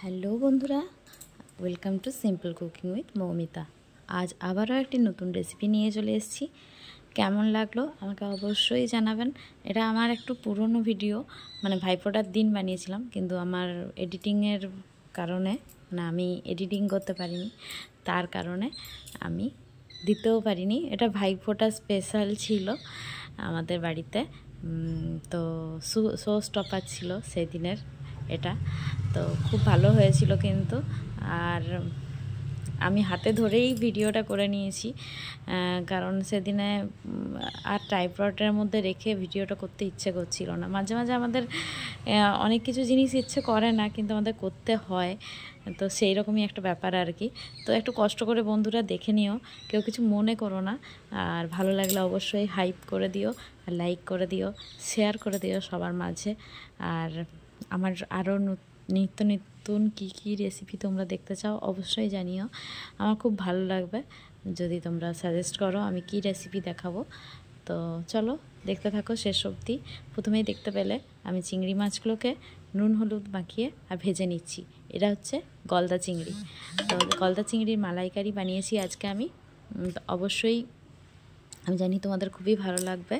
Hello বন্ধুরা, welcome to simple cooking with Moumita. আজ আবারও একটি নতুন রেসিপি নিয়ে চলে এসেছি। কেমন লাগলো আমাকে অবশ্যই জানাবেন। এটা আমার একটু পুরনো ভিডিও, মানে ভাইফোঁটার দিন বানিয়েছিলাম, কিন্তু আমার এডিটিংয়ের কারণে আমি এডিটিং করতে পারিনি, তার কারণে আমি দিতেও পারিনি। এটা ভাইফোঁটা স্পেশাল ছিল আমাদের বাড়িতে, তো শো স্টপার ছিল সেই দিনের এটা। তো খুব ভালো হয়েছিল কিন্তু, আর আমি হাতে ধরেই ভিডিওটা করে নিয়েছি, কারণ সেদিনে আর ট্রাইপডের মধ্যে রেখে ভিডিওটা করতে ইচ্ছে করছিল না। মাঝে মাঝে আমাদের অনেক কিছু জিনিস ইচ্ছে করে না, কিন্তু আমাদের করতে হয়, তো সেই রকমই একটা ব্যাপার আর কি। তো একটু কষ্ট করে বন্ধুরা দেখে নিও, কেউ কিছু মনে করো না। আর ভালো লাগলে অবশ্যই হাইপ করে দিও, আর লাইক করে দিও, শেয়ার করে দিও সবার মাঝে। আর আমার আরও নিত্য নতুন কী রেসিপি তোমরা দেখতে চাও অবশ্যই জানিও। আমার খুব ভালো লাগবে যদি তোমরা সাজেস্ট করো আমি কি রেসিপি দেখাবো। তো চলো দেখতে থাকো শেষ অবধি। প্রথমেই দেখতে পেলে আমি চিংড়ি মাছগুলোকে নুন হলুদ মাখিয়ে আর ভেজে নিচ্ছি। এটা হচ্ছে গলদা চিংড়ি। তো গলদা চিংড়ির মালাইকারি বানিয়েছি আজকে আমি। অবশ্যই আমি জানি তোমাদের খুবই ভালো লাগবে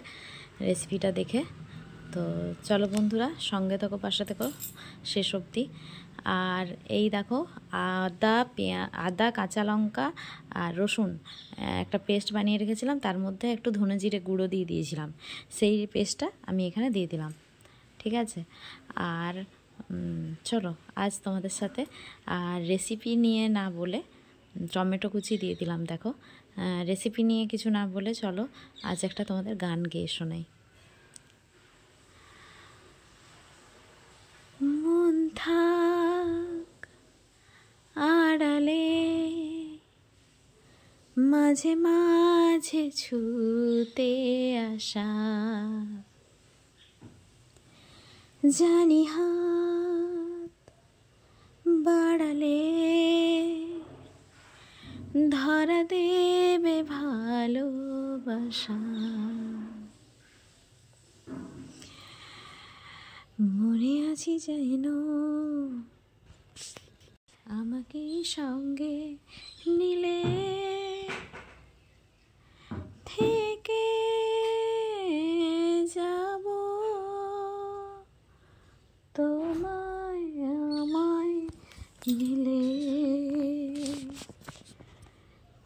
রেসিপিটা দেখে। তো চলো বন্ধুরা, সঙ্গে থাকো, পাশে থাকো শেষ অবধি। আর এই দেখো, আদা কাঁচা লঙ্কা আর রসুন একটা পেস্ট বানিয়ে রেখেছিলাম, তার মধ্যে একটু ধনে জিরে গুঁড়ো দিয়ে দিয়েছিলাম, সেই পেস্টটা আমি এখানে দিয়ে দিলাম। ঠিক আছে। আর চলো আজ তোমাদের সাথে আর রেসিপি নিয়ে না বলে টমেটো কুচি দিয়ে দিলাম। দেখো, রেসিপি নিয়ে কিছু না বলে চলো আজ একটা তোমাদের গান গেয়ে শোনাই। মন থাক আড়ালে, মাঝে মাঝে ছুতে আসা, জানি হাত বাড়ালে ধরা দেবে ভালোবাসা। মনে আছি যেন আমাকে সঙ্গে নিলে, থেকে যাব তোমায় আমায় মিলে,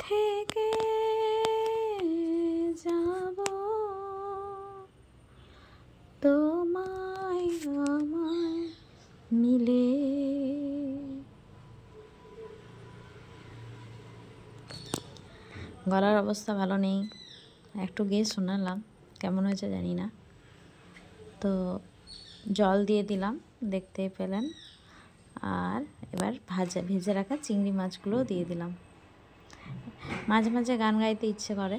থেকে যাব তোমায় আমায় মিলে। গলার অবস্থা ভালো নেই, একটু গিয়ে শোনালাম, কেমন হয়েছে জানি না। তো জল দিয়ে দিলাম, দেখতেই পেলেন। আর এবার ভেজে রাখা চিংড়ি মাছগুলোও দিয়ে দিলাম। মাঝে মাঝে গান গাইতে ইচ্ছে করে,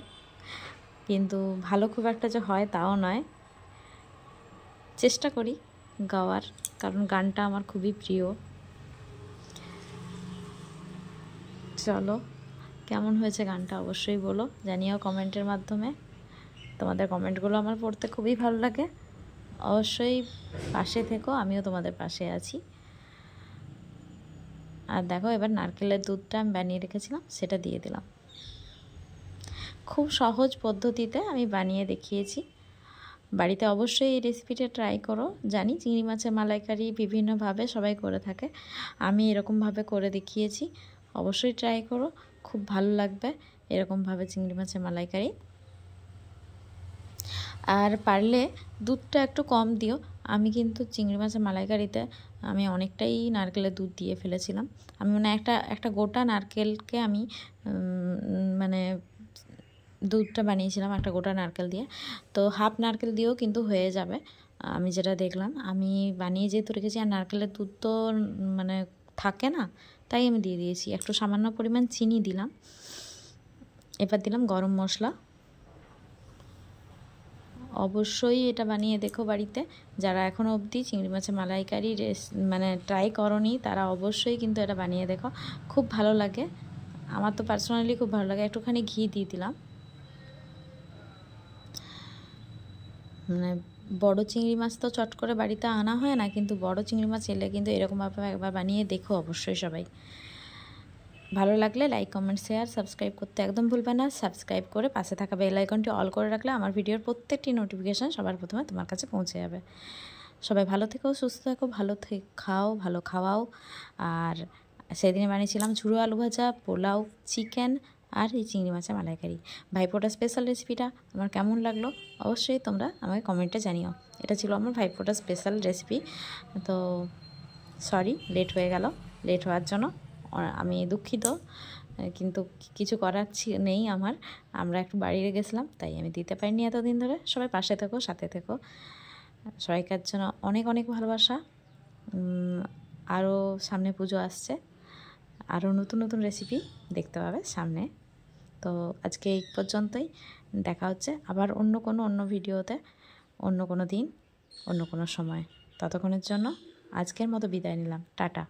কিন্তু ভালো খুব একটা যে হয় তাও নয়, চেষ্টা করি গাওয়ার, কারণ গানটা আমার খুবই প্রিয়। চলো কেমন হয়েছে গানটা অবশ্যই বলো, জানিও কমেন্টের মাধ্যমে। তোমাদের কমেন্টগুলো আমার পড়তে খুবই ভালো লাগে। অবশ্যই পাশে থেকো, আমিও তোমাদের পাশে আছি। আর দেখো, এবার নারকেলের দুধটা আমি বানিয়ে রেখেছিলাম সেটা দিয়ে দিলাম। খুব সহজ পদ্ধতিতে আমি বানিয়ে দেখিয়েছি। বাড়িতে অবশ্যই এই রেসিপিটা ট্রাই করো। জানি চিংড়ি মাছের মালাইকারি বিভিন্নভাবে সবাই করে থাকে, আমি এরকমভাবে করে দেখিয়েছি। অবশ্যই ট্রাই করো, খুব ভালো লাগবে এরকমভাবে চিংড়ি মাছের মালাইকারি। আর পারলে দুধটা একটু কম দিও। আমি কিন্তু চিংড়ি মাছের মালাইকারিতে আমি অনেকটাই নারকেলের দুধ দিয়ে ফেলেছিলাম। আমি মানে একটা গোটা নারকেলকে আমি মানে দুধটা বানিয়েছিলাম একটা গোটা নারকেল দিয়ে। তো হাফ নারকেল দিয়েও কিন্তু হয়ে যাবে, আমি যেটা দেখলাম। আমি বানিয়ে যেহেতু রেখেছি, আর নারকেলের দুধ তো মানে থাকে না, তাই আমি দিয়ে দিয়েছি। একটু সামান্য পরিমাণ চিনি দিলাম। এবার দিলাম গরম মশলা। অবশ্যই এটা বানিয়ে দেখো বাড়িতে। যারা এখনও অবধি চিংড়ি মাছের মালাইকারি মানে ট্রাই করনি, তারা অবশ্যই কিন্তু এটা বানিয়ে দেখো, খুব ভালো লাগে। আমার তো পার্সোনালি খুব ভালো লাগে। একটুখানি ঘি দিয়ে দিলাম, মানে বড় চিংড়ি মাছ তো চট করে বাড়িতে আনা হয় না, কিন্তু বড় চিংড়ি মাছ এলে কিন্তু এরকমভাবে একবার বানিয়ে দেখো অবশ্যই সবাই। ভালো লাগলে লাইক, কমেন্ট, শেয়ার, সাবস্ক্রাইব করতে একদম ভুলবে না। সাবস্ক্রাইব করে পাশে থাকা বেল আইকনটি অল করে রাখলে আমার ভিডিওর প্রত্যেকটি নোটিফিকেশান সবার প্রথমে তোমার কাছে পৌঁছে যাবে। সবাই ভালো থেকো, সুস্থ থাকো, ভালো খাও, ভালো খাওয়াও। আর সেদিনে বানিয়েছিলাম ঝুড়ো আলু ভাজা, পোলাও, চিকেন আর এই চিংড়ি মাছের মালাইকারি। ভাইফোঁটা স্পেশাল রেসিপিটা আমার কেমন লাগলো অবশ্যই তোমরা আমাকে কমেন্টে জানিও। এটা ছিল আমার ভাইফোঁটা স্পেশাল রেসিপি। তো সরি লেট হয়ে গেল, লেট হওয়ার জন্য আমি দুঃখিত, কিন্তু কিছু করার নেই আমার। আমরা একটু বাইরে গেছিলাম তাই আমি দিতে পারিনি এতদিন ধরে। সবাই পাশে থেকো, সাথে থেকো। সবাইকার জন্য অনেক অনেক ভালোবাসা। আরও সামনে পুজো আসছে, আরও নতুন নতুন রেসিপি দেখতে পাবে সামনে। তো আজকে এই পর্যন্তই, দেখা হচ্ছে আবার অন্য ভিডিওতে, অন্য কোনো দিন, অন্য কোনো সময়। ততক্ষণের জন্য আজকের মতো বিদায় নিলাম, টাটা।